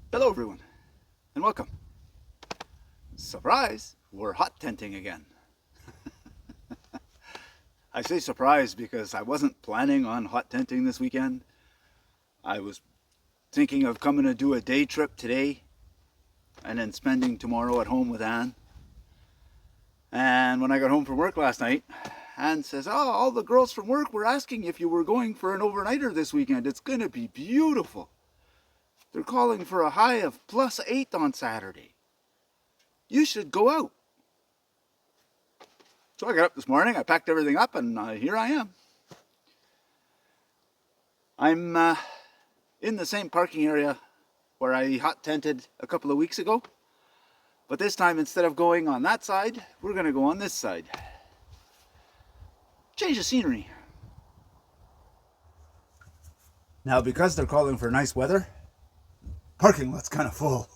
Hello everyone, and welcome. Surprise, we're hot tenting again. I say surprise because I wasn't planning on hot tenting this weekend. I was thinking of coming to do a day trip today and then spending tomorrow at home with Anne. And when I got home from work last night, Anne says, "Oh, all the girls from work were asking if you were going for an overnighter this weekend. It's going to be beautiful. They're calling for a high of +8 on Saturday. You should go out." So I got up this morning, I packed everything up, and here I am. I'm in the same parking area where I hot tented a couple of weeks ago. But this time, instead of going on that side, we're going to go on this side. Change the scenery. Now, because they're calling for nice weather, parking lot's kind of full.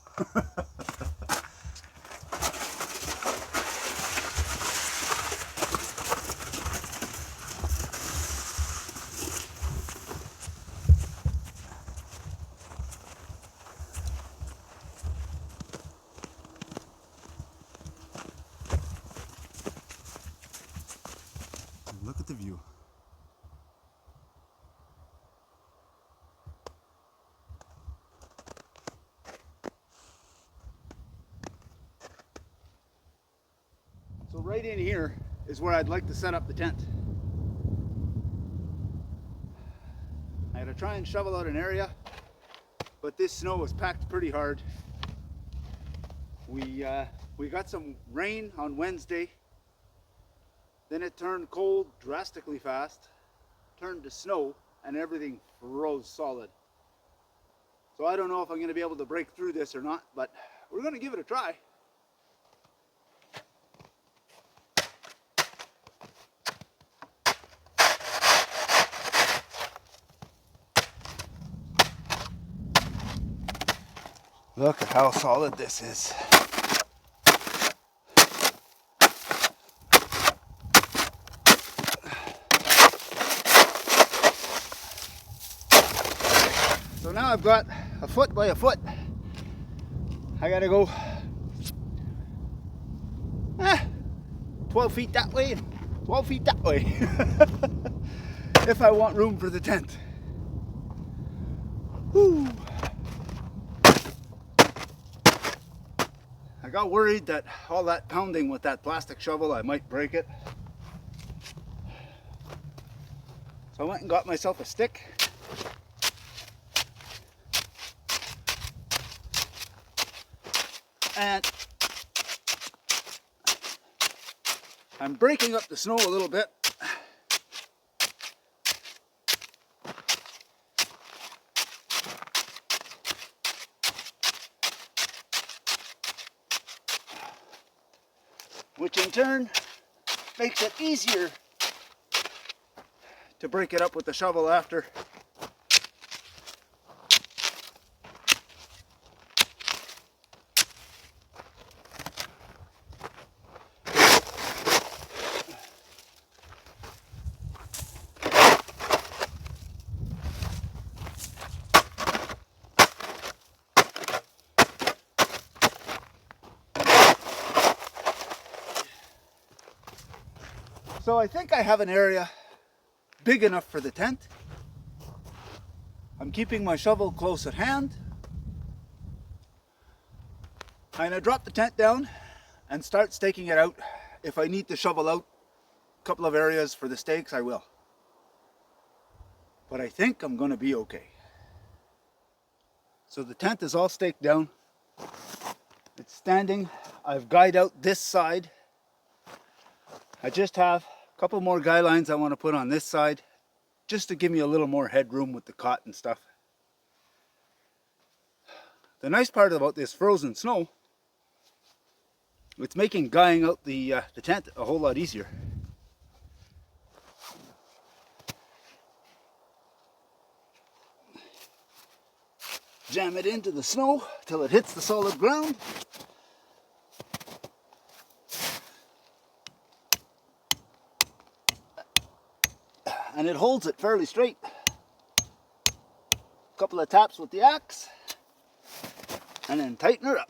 Look at the view. So right in here is where I'd like to set up the tent. I had to try and shovel out an area, but this snow was packed pretty hard. We got some rain on Wednesday. Then it turned cold drastically fast, turned to snow, and everything froze solid. So I don't know if I'm going to be able to break through this or not, but we're going to give it a try. Look at how solid this is. So now I've got a foot by a foot. I gotta go 12 feet that way and 12 feet that way if I want room for the tent. Whew. I got worried that all that pounding with that plastic shovel, I might break it. So I went and got myself a stick. And I'm breaking up the snow a little bit. Which in turn makes it easier to break it up with the shovel after. So I think I have an area big enough for the tent. I'm keeping my shovel close at hand. I'm going to drop the tent down and start staking it out. If I need to shovel out a couple of areas for the stakes, I will. But I think I'm going to be okay. So the tent is all staked down. It's standing. I've guyed out this side. I just have a couple more guy lines I want to put on this side, just to give me a little more headroom with the cot and stuff. The nice part about this frozen snow, it's making guying out the tent a whole lot easier. Jam it into the snow till it hits the solid ground. And it holds it fairly straight. A couple of taps with the axe. and then tighten her up.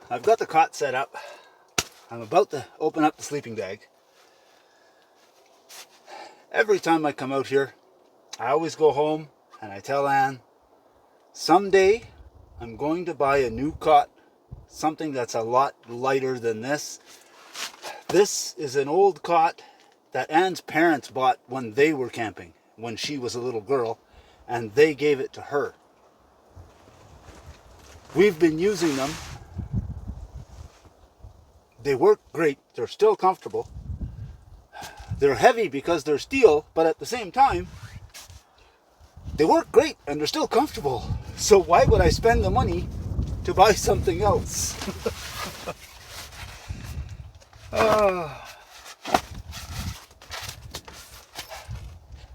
I've got the cot set up. I'm about to open up the sleeping bag. Every time I come out here, I always go home and I tell Anne, someday I'm going to buy a new cot, something that's a lot lighter than this. This is an old cot that Anne's parents bought when they were camping, when she was a little girl, and they gave it to her. We've been using them. They work great. They're still comfortable. They're heavy because they're steel, but at the same time, they work great and they're still comfortable. So why would I spend the money to buy something else?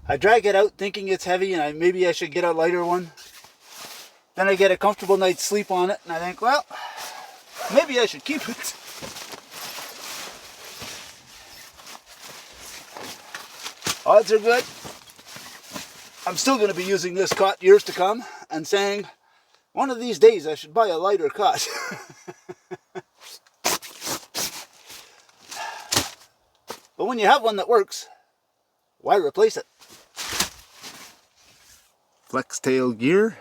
I drag it out thinking it's heavy and maybe I should get a lighter one. Then I get a comfortable night's sleep on it and I think, well, maybe I should keep it. Odds are good. I'm still going to be using this cot years to come and saying, one of these days I should buy a lighter cot. But when you have one that works, why replace it? Flex tail gear.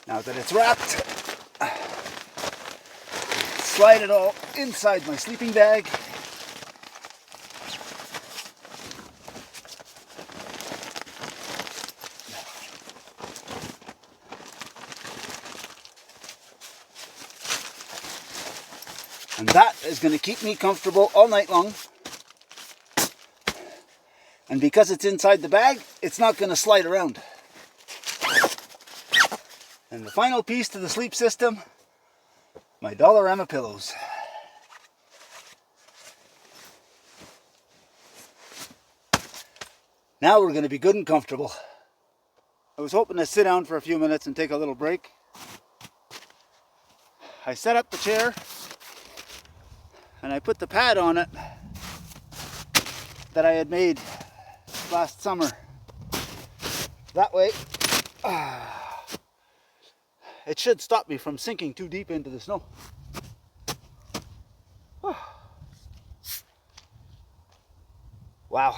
Now that it's wrapped, slide it all inside my sleeping bag. And that is going to keep me comfortable all night long. And because it's inside the bag, it's not going to slide around. And the final piece to the sleep system, my Dollarama pillows. Now we're going to be good and comfortable. I was hoping to sit down for a few minutes and take a little break. I set up the chair and I put the pad on it that I had made last summer. That way, it should stop me from sinking too deep into the snow. Wow.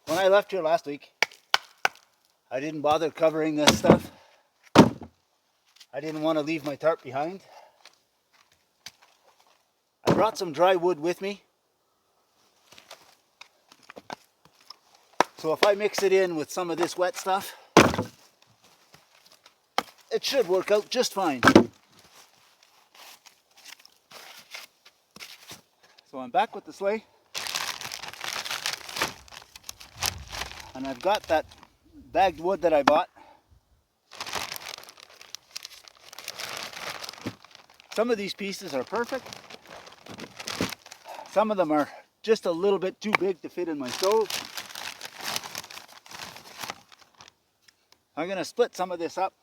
When I left here last week, I didn't bother covering this stuff. I didn't want to leave my tarp behind. I brought some dry wood with me. So if I mix it in with some of this wet stuff, it should work out just fine. So I'm back with the sleigh. And I've got that bagged wood that I bought. Some of these pieces are perfect. Some of them are just a little bit too big to fit in my stove. I'm going to split some of this up.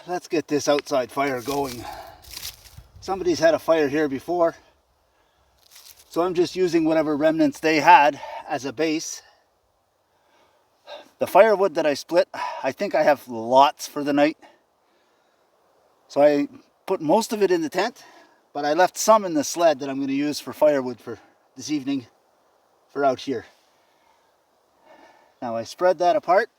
Let's get this outside fire going somebody's had a fire here before, so I'm just using whatever remnants they had as a base. The firewood that I split, I think I have lots for the night, so I put most of it in the tent, but I left some in the sled that I'm going to use for firewood for this evening for out here. Now I spread that apart.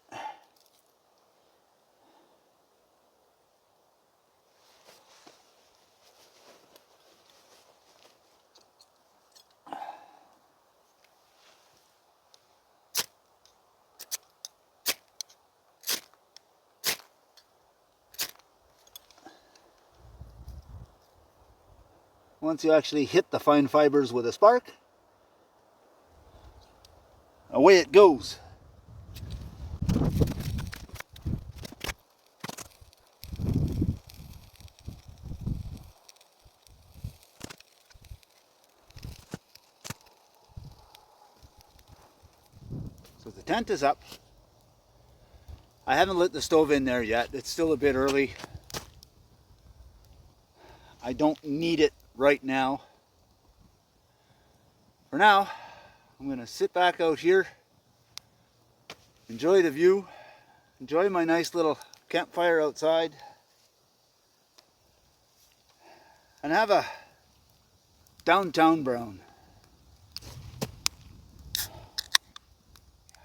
Once you actually hit the fine fibers with a spark, away it goes. So the tent is up. I haven't lit the stove in there yet. It's still a bit early. I don't need it right now. For now, I'm going to sit back out here, enjoy the view, enjoy my nice little campfire outside, and have a downtown brown.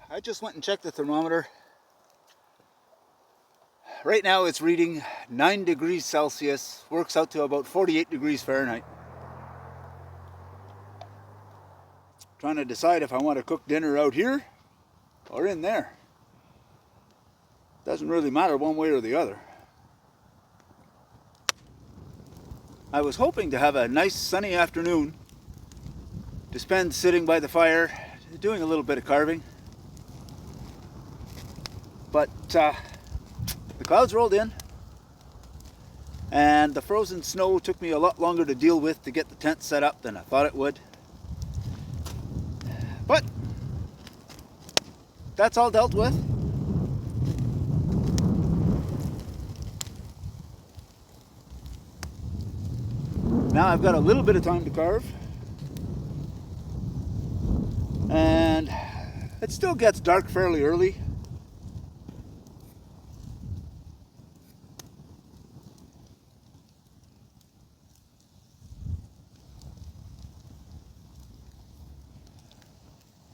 I just went and checked the thermometer. Right now it's reading 9 degrees Celsius, works out to about 48 degrees Fahrenheit. Trying to decide if I want to cook dinner out here or in there. Doesn't really matter one way or the other. I was hoping to have a nice sunny afternoon to spend sitting by the fire, doing a little bit of carving. But the clouds rolled in, and the frozen snow took me a lot longer to deal with to get the tent set up than I thought it would. But that's all dealt with. Now I've got a little bit of time to carve, and it still gets dark fairly early.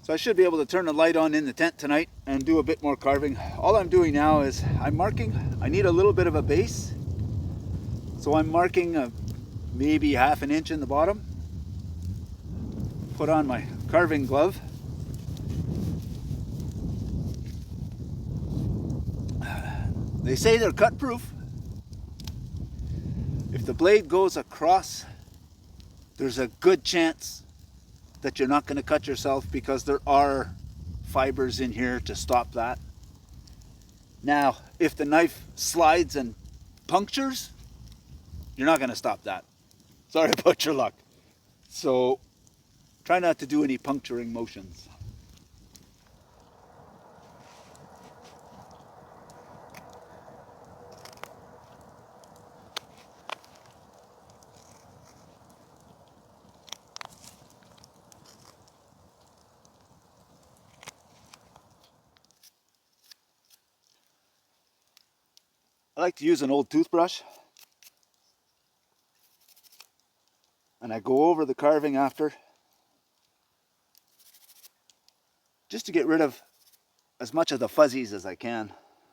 So I should be able to turn the light on in the tent tonight and do a bit more carving. All I'm doing now is I'm marking, I need a little bit of a base. So I'm marking maybe ½ an inch in the bottom. Put on my carving glove. They say they're cut proof. If the blade goes across, there's a good chance that you're not going to cut yourself, because there are fibers in here to stop that. Now, if the knife slides and punctures, you're not going to stop that. Sorry about your luck. So try not to do any puncturing motions. I like to use an old toothbrush, and I go over the carving after, just to get rid of as much of the fuzzies as I can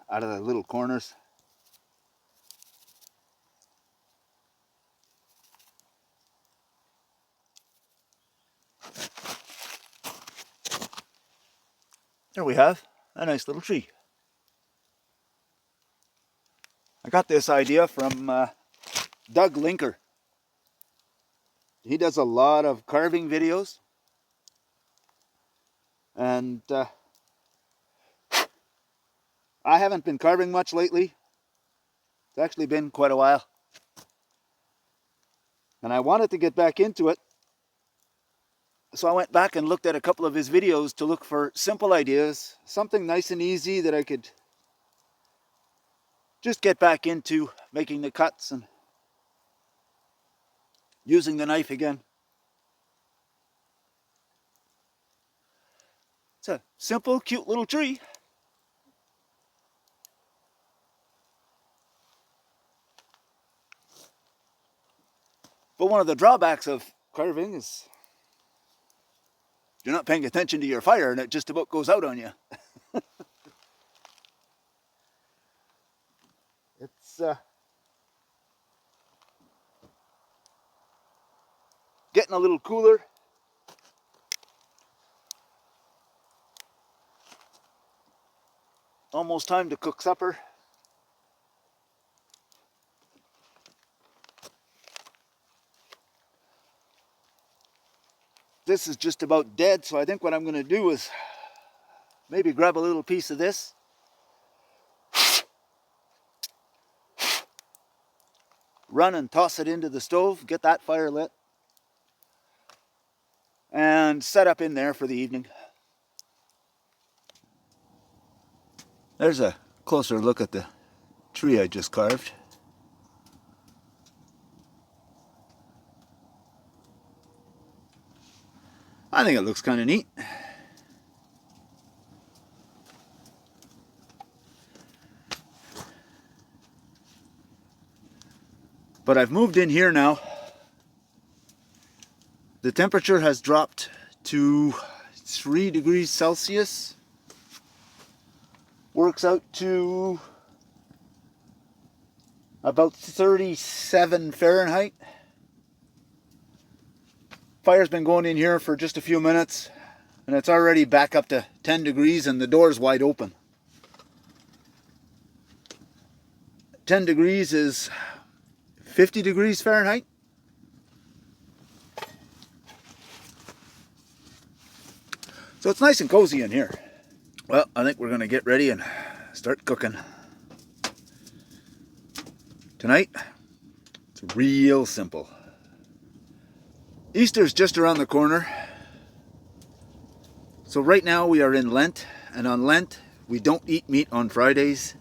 out of the little corners. There we have a nice little tree. I got this idea from Doug Linker. He does a lot of carving videos, and I haven't been carving much lately. It's actually been quite a while, and I wanted to get back into it, so I went back and looked at a couple of his videos to look for simple ideas, something nice and easy that I could just get back into making the cuts and using the knife again. It's a simple, cute little tree. But one of the drawbacks of carving is you're not paying attention to your fire and it just about goes out on you. It's getting a little cooler. Almost time to cook supper. This is just about dead, so I think what I'm going to do is maybe grab a little piece of this. Run and toss it into the stove, get that fire lit, and set up in there for the evening. There's a closer look at the tree I just carved. I think it looks kind of neat. But I've moved in here now. The temperature has dropped to 3 degrees Celsius. Works out to about 37 Fahrenheit. Fire's been going in here for just a few minutes and it's already back up to 10 degrees and the door's wide open. 10 degrees is 50 degrees Fahrenheit. So it's nice and cozy in here. Well, I think we're going to get ready and start cooking. Tonight, it's real simple. Easter's just around the corner. So right now we are in Lent, and on Lent we don't eat meat on Fridays.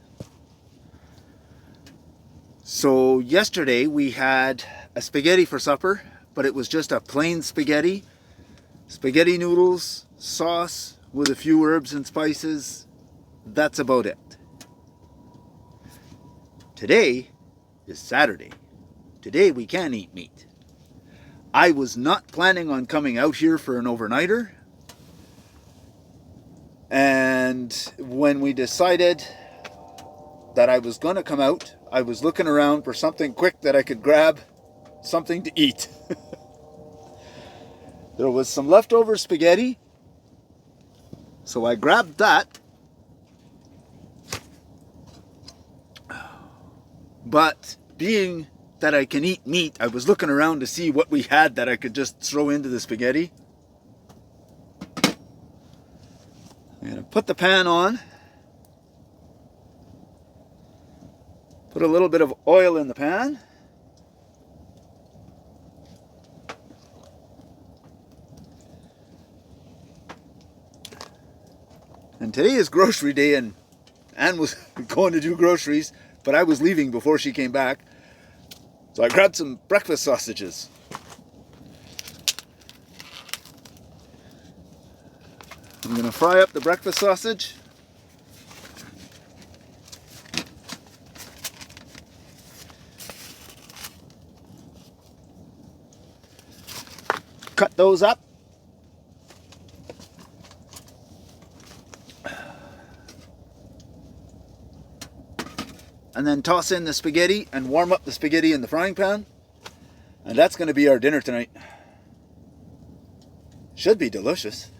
So yesterday we had a spaghetti for supper, but it was just a plain spaghetti. Spaghetti noodles, sauce with a few herbs and spices. That's about it. Today is Saturday. Today we can eat meat. I was not planning on coming out here for an overnighter. And when we decided that I was going to come out, I was looking around for something quick that I could grab, something to eat. There was some leftover spaghetti, so I grabbed that. But being that I can eat meat, I was looking around to see what we had that I could just throw into the spaghetti. I'm going to put the pan on. Put a little bit of oil in the pan. And today is grocery day, and Anne was going to do groceries, but I was leaving before she came back. So I grabbed some breakfast sausages. I'm going to fry up the breakfast sausage. Cut those up. And then toss in the spaghetti and warm up the spaghetti in the frying pan. And that's going to be our dinner tonight. Should be delicious.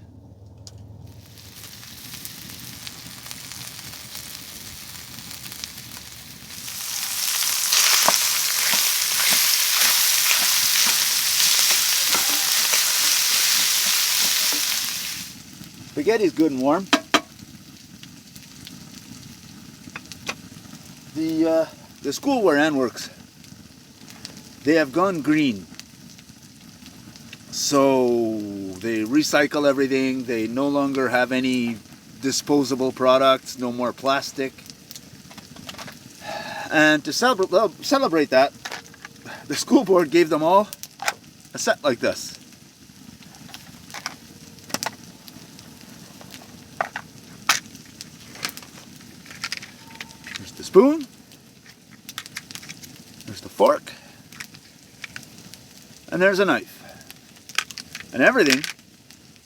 Spaghetti's good and warm. The school where Anne works, they have gone green. So they recycle everything. They no longer have any disposable products, no more plastic. And to celebrate that, the school board gave them all a set like this. There's the spoon, there's the fork, and there's a knife. And everything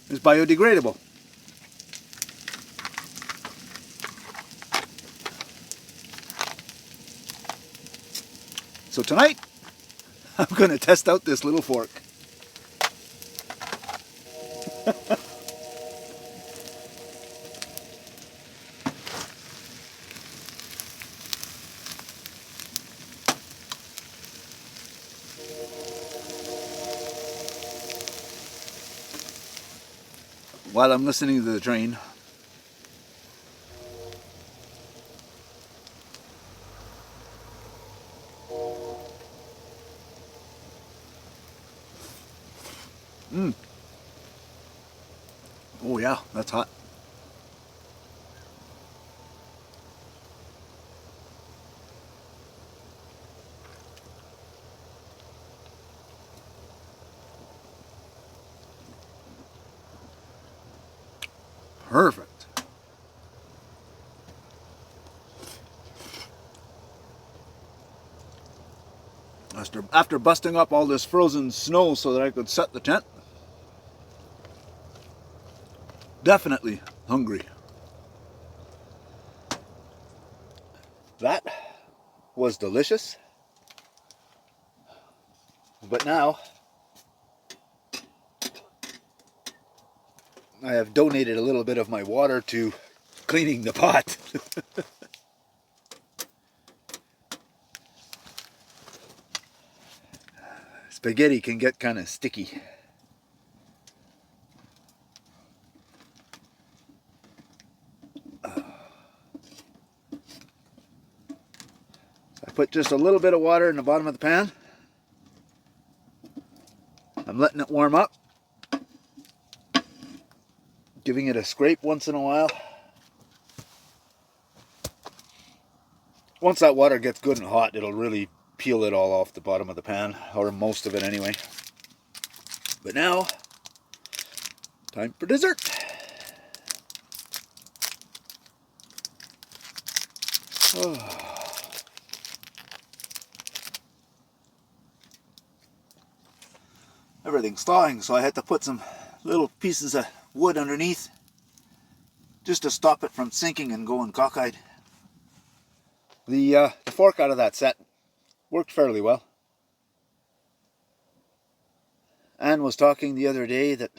is biodegradable. So tonight, I'm going to test out this little fork. While I'm listening to the train, oh yeah, that's hot. Perfect. After busting up all this frozen snow so that I could set the tent, definitely hungry. That was delicious. But now I have donated a little bit of my water to cleaning the pot. Spaghetti can get kind of sticky. I put just a little bit of water in the bottom of the pan. I'm letting it warm up, giving it a scrape once in a while. Once that water gets good and hot, it'll really peel it all off the bottom of the pan, or most of it anyway. But now, time for dessert. Oh. Everything's thawing, so I had to put some little pieces of wood underneath just to stop it from sinking and going cockeyed. The fork out of that set worked fairly well. Anne was talking the other day that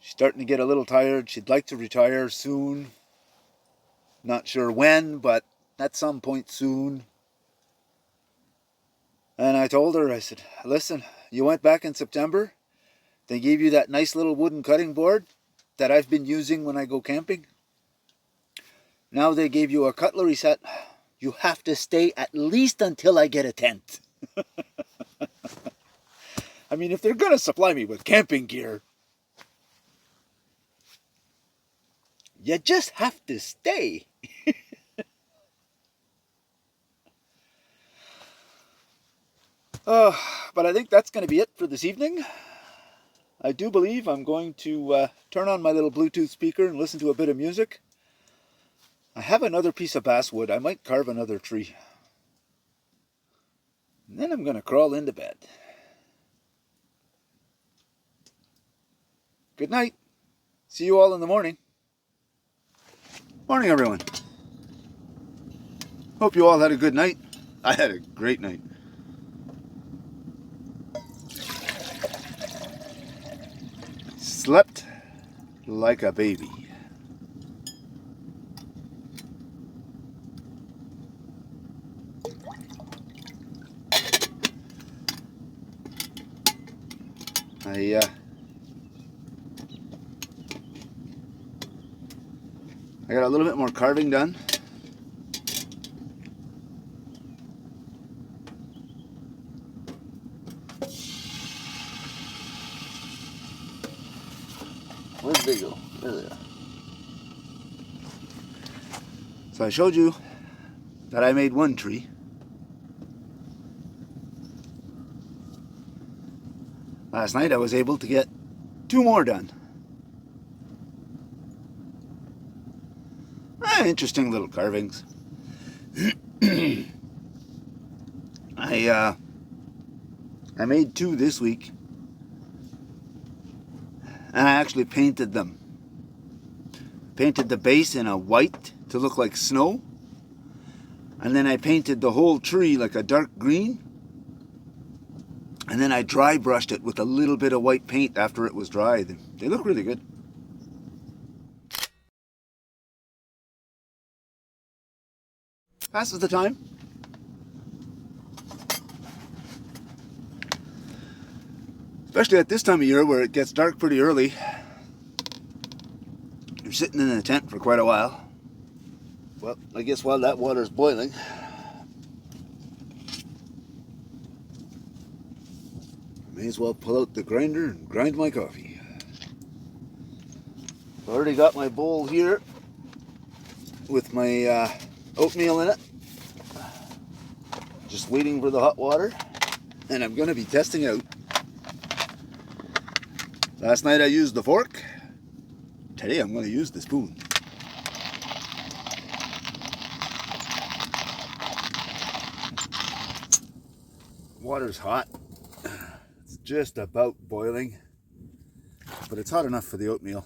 she's starting to get a little tired. She'd like to retire soon. Not sure when, but at some point soon. And I told her, I said, listen, you went back in September. They gave you that nice little wooden cutting board that I've been using when I go camping. Now they gave you a cutlery set. You have to stay at least until I get a tent. I mean, if they're going to supply me with camping gear, you just have to stay. But I think that's going to be it for this evening. I do believe I'm going to turn on my little Bluetooth speaker and listen to a bit of music. I have another piece of basswood. I might carve another tree. And then I'm going to crawl into bed. Good night. See you all in the morning. Morning, everyone. Hope you all had a good night. I had a great night. Slept like a baby. I got a little bit more carving done. Where'd they go? There they are. So I showed you that I made one tree. Last night I was able to get 2 more done. Interesting little carvings. I made 2 this week, and I actually painted them. Painted the base in a white to look like snow, and then I painted the whole tree like a dark green, and then I dry brushed it with a little bit of white paint after it was dry. They look really good. Passes the time. Especially at this time of year where it gets dark pretty early. You're sitting in a tent for quite a while. Well, I guess while that water's boiling, I may as well pull out the grinder and grind my coffee. I've already got my bowl here with my oatmeal in it. Just waiting for the hot water, and I'm going to be testing out. Last night I used the fork. Today I'm going to use the spoon. Water's hot. It's just about boiling, but it's hot enough for the oatmeal.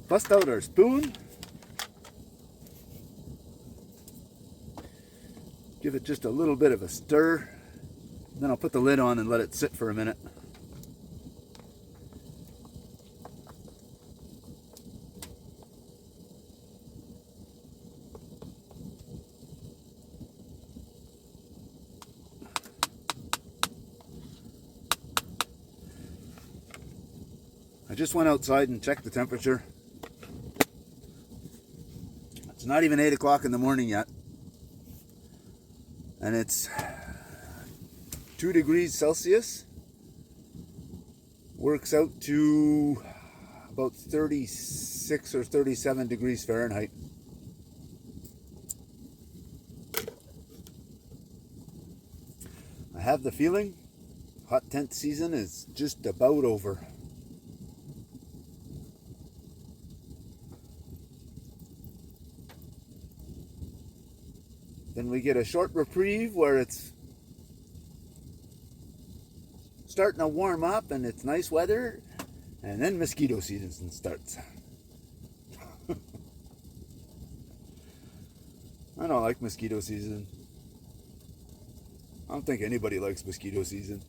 Bust out our spoon, give it just a little bit of a stir, then I'll put the lid on and let it sit for a minute. I just went outside and checked the temperature. It's not even 8 o'clock in the morning yet, and it's 2 degrees Celsius. Works out to about 36 or 37 degrees Fahrenheit. I have the feeling hot tent season is just about over. Then we get a short reprieve where it's starting to warm up and it's nice weather, and then mosquito season starts. I don't like mosquito season. I don't think anybody likes mosquito season.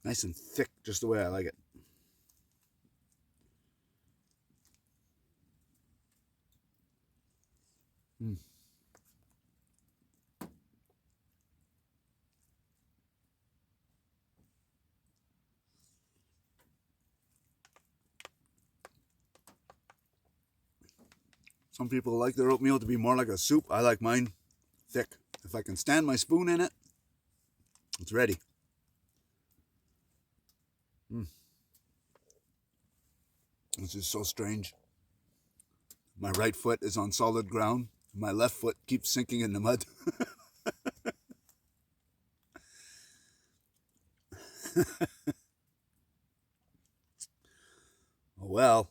Nice and thick, just the way I like it. Some people like their oatmeal to be more like a soup. I like mine thick. If I can stand my spoon in it, it's ready. This is so strange. My right foot is on solid ground. My left foot keeps sinking in the mud. Well,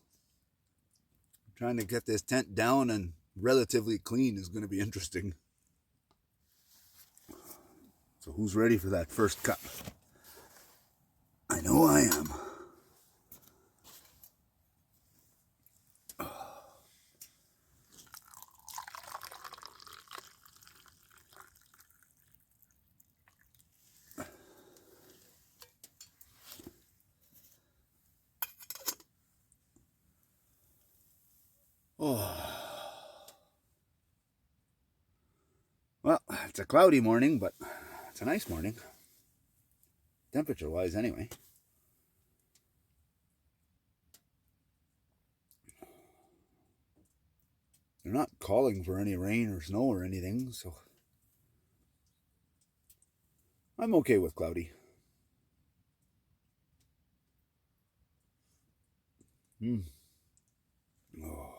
trying to get this tent down and relatively clean is going to be interesting. So who's ready for that first cup? I know I am. Oh. It's a cloudy morning, but it's a nice morning. Temperature-wise, anyway. They're not calling for any rain or snow or anything, so I'm okay with cloudy. Oh.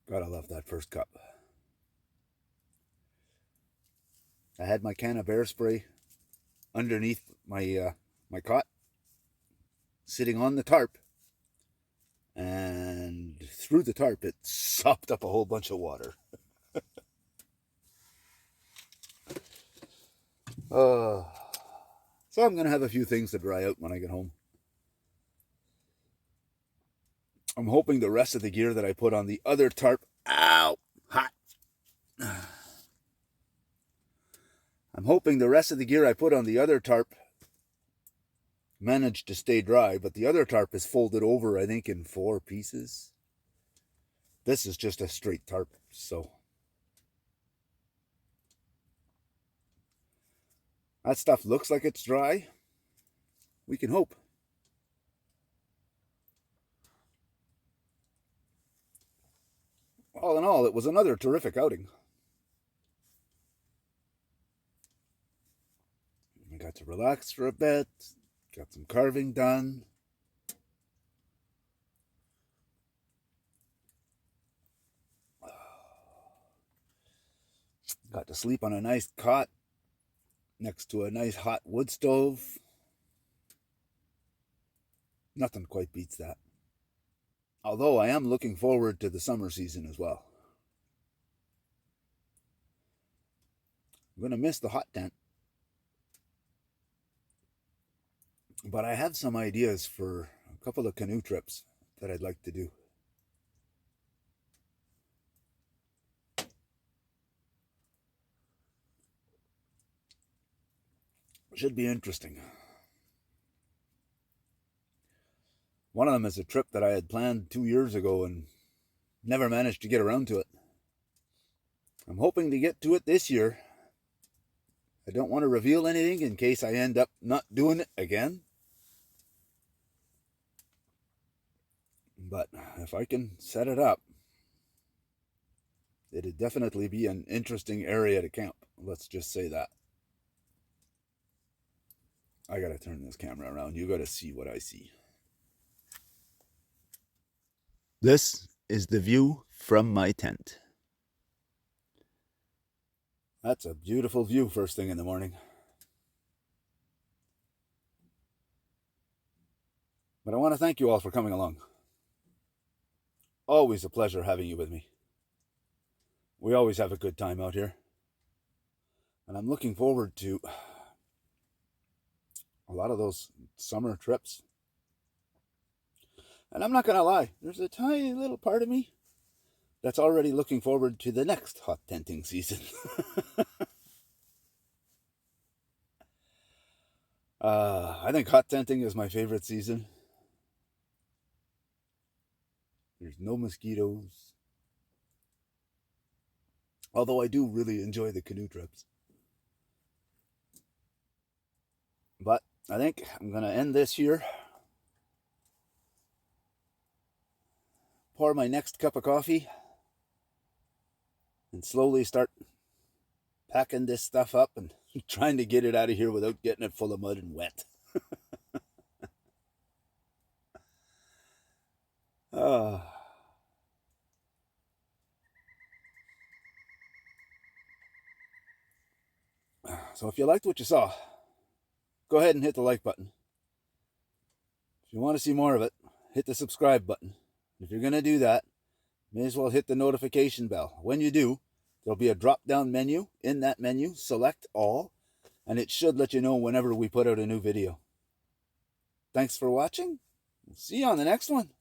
Gotta love that first cup. I had my can of bear spray underneath my my cot, sitting on the tarp, and through the tarp it sopped up a whole bunch of water. So I'm gonna have a few things to dry out when I get home. I'm hoping the rest of the gear that I put on the other tarp, ow, hot. I'm hoping the rest of the gear I put on the other tarp managed to stay dry, but the other tarp is folded over, I think, in 4 pieces. This is just a straight tarp, so that stuff looks like it's dry. We can hope. All in all, it was another terrific outing. I got to relax for a bit, got some carving done. Got to sleep on a nice cot next to a nice hot wood stove. Nothing quite beats that. Although I am looking forward to the summer season as well. I'm going to miss the hot tent. But I have some ideas for a couple of canoe trips that I'd like to do. Should be interesting. One of them is a trip that I had planned 2 years ago and never managed to get around to it. I'm hoping to get to it this year. I don't want to reveal anything in case I end up not doing it again. But if I can set it up, it'd definitely be an interesting area to camp. Let's just say that. I gotta turn this camera around. You gotta see what I see. This is the view from my tent. That's a beautiful view first thing in the morning. But I want to thank you all for coming along. Always a pleasure having you with me. We always have a good time out here. And I'm looking forward to a lot of those summer trips. And I'm not going to lie, there's a tiny little part of me that's already looking forward to the next hot tenting season. I think hot tenting is my favorite season. There's no mosquitoes. Although I do really enjoy the canoe trips. But I think I'm going to end this here. Pour my next cup of coffee. And slowly start packing this stuff up and trying to get it out of here without getting it full of mud and wet. So if you liked what you saw, go ahead and hit the like button. If you want to see more of it, hit the subscribe button. If you're going to do that, may as well hit the notification bell. When you do, there'll be a drop-down menu. In that menu, select all, and it should let you know whenever we put out a new video. Thanks for watching. See you on the next one.